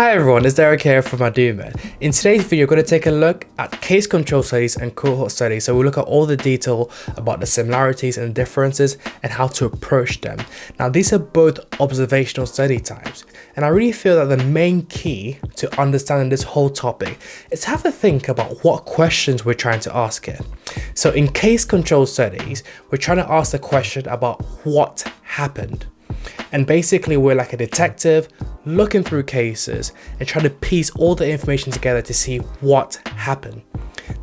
Hi everyone, it's Derek here from Adu. In today's video, we're going to take a look at case control studies and cohort studies. So we'll look at all the detail about the similarities and differences and how to approach them. Now these are both observational study types, and I really feel that the main key to understanding this whole topic is to have to think about what questions we're trying to ask here. So in case control studies, we're trying to ask the question about what happened. And basically we're like a detective looking through cases and trying to piece all the information together to see what happened.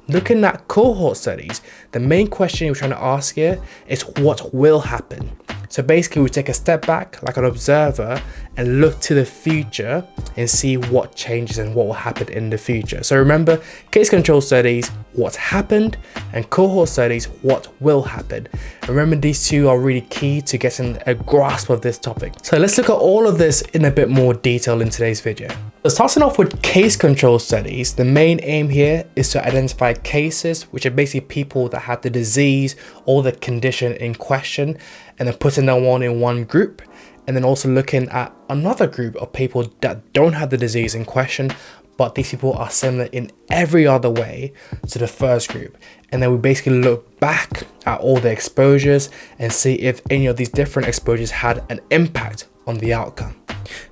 Looking at cohort studies, the main question we're trying to ask here is what will happen. So basically we take a step back like an observer and look to the future and see what changes and what will happen in the future. So remember, case control studies, what's happened, and cohort studies, what will happen. Remember, these two are really key to getting a grasp of this topic. So let's look at all of this in a bit more detail in today's video. So starting off with case control studies, the main aim here is to identify cases, which are basically people that have the disease or the condition in question, and then putting them all in one group, and then also looking at another group of people that don't have the disease in question, but these people are similar in every other way to the first group. And then we basically look back at all the exposures and see if any of these different exposures had an impact on the outcome.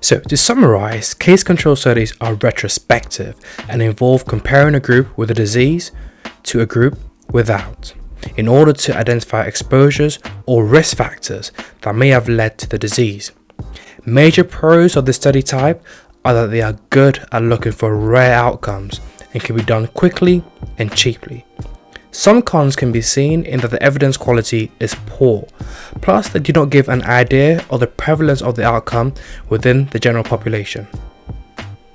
So to summarize, case control studies are retrospective and involve comparing a group with a disease to a group without, in order to identify exposures or risk factors that may have led to the disease. Major pros of this study type are that they are good at looking for rare outcomes and can be done quickly and cheaply. Some cons can be seen in that the evidence quality is poor, plus they do not give an idea of the prevalence of the outcome within the general population.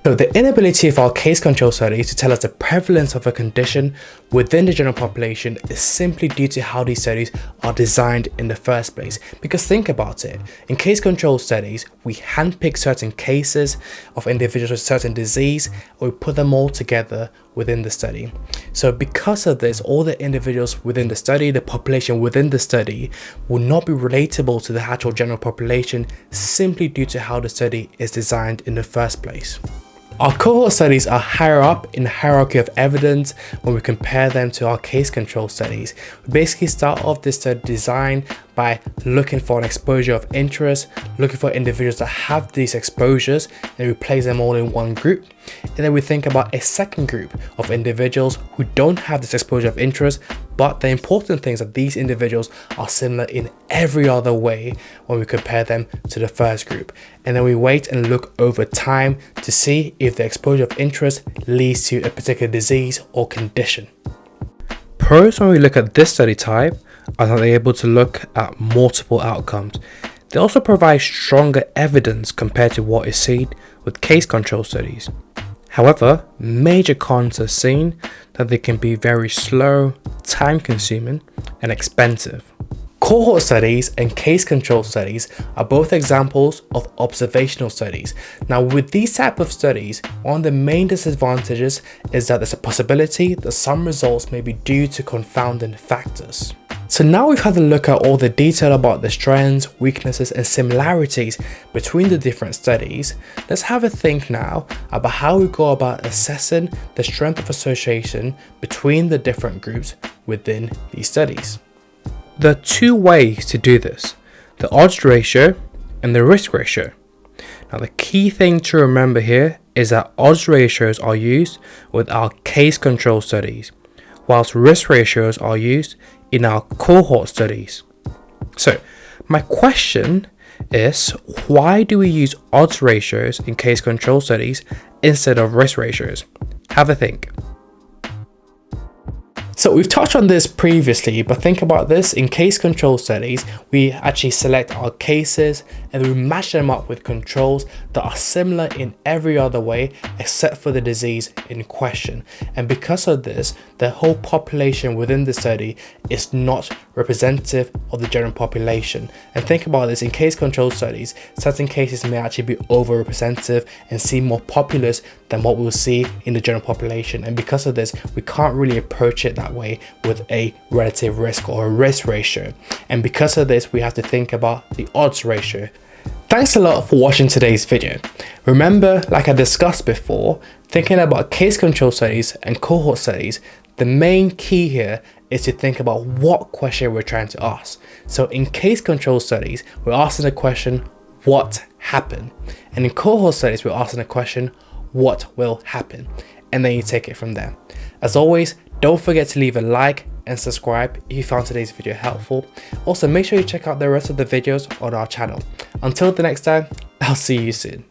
So the inability of our case control studies to tell us the prevalence of a condition within the general population is simply due to how these studies are designed in the first place. Because think about it, in case control studies, we handpick certain cases of individuals with certain disease, or we put them all together within the study. So because of this, all the individuals within the study, the population within the study, will not be relatable to the actual general population simply due to how the study is designed in the first place. Our cohort studies are higher up in the hierarchy of evidence when we compare them to our case control studies. We basically start off this study design by looking for an exposure of interest, looking for individuals that have these exposures, and we place them all in one group. And then we think about a second group of individuals who don't have this exposure of interest, but the important thing is that these individuals are similar in every other way when we compare them to the first group. And then we wait and look over time to see if the exposure of interest leads to a particular disease or condition. Pros when we look at this study type are that they're able to look at multiple outcomes. They also provide stronger evidence compared to what is seen with case control studies. However, major cons are seen that they can be very slow, time consuming, and expensive. Cohort studies and case control studies are both examples of observational studies. Now with these type of studies, one of the main disadvantages is that there's a possibility that some results may be due to confounding factors. So now we've had a look at all the detail about the strengths, weaknesses, and similarities between the different studies. Let's have a think now about how we go about assessing the strength of association between the different groups within these studies. There are two ways to do this: the odds ratio and the risk ratio. Now the key thing to remember here is that odds ratios are used with our case control studies, whilst risk ratios are used in our cohort studies. So my question is, why do we use odds ratios in case control studies instead of risk ratios? Have a think. So we've touched on this previously, but think about this. In case control studies, we actually select our cases and we match them up with controls that are similar in every other way except for the disease in question. And because of this, the whole population within the study is not representative of the general population. And think about this, in case control studies, certain cases may actually be overrepresentative and seem more populous than what we'll see in the general population. And because of this, we can't really approach it that way with a relative risk or a risk ratio. And because of this, we have to think about the odds ratio. Thanks a lot for watching today's video. Remember, like I discussed before, thinking about case control studies and cohort studies, the main key here is to think about what question we're trying to ask. So in case control studies, we're asking the question, what happened? And in cohort studies, we're asking the question, what will happen? And then you take it from there. As always, don't forget to leave a like and subscribe if you found today's video helpful. Also, make sure you check out the rest of the videos on our channel. Until the next time, I'll see you soon.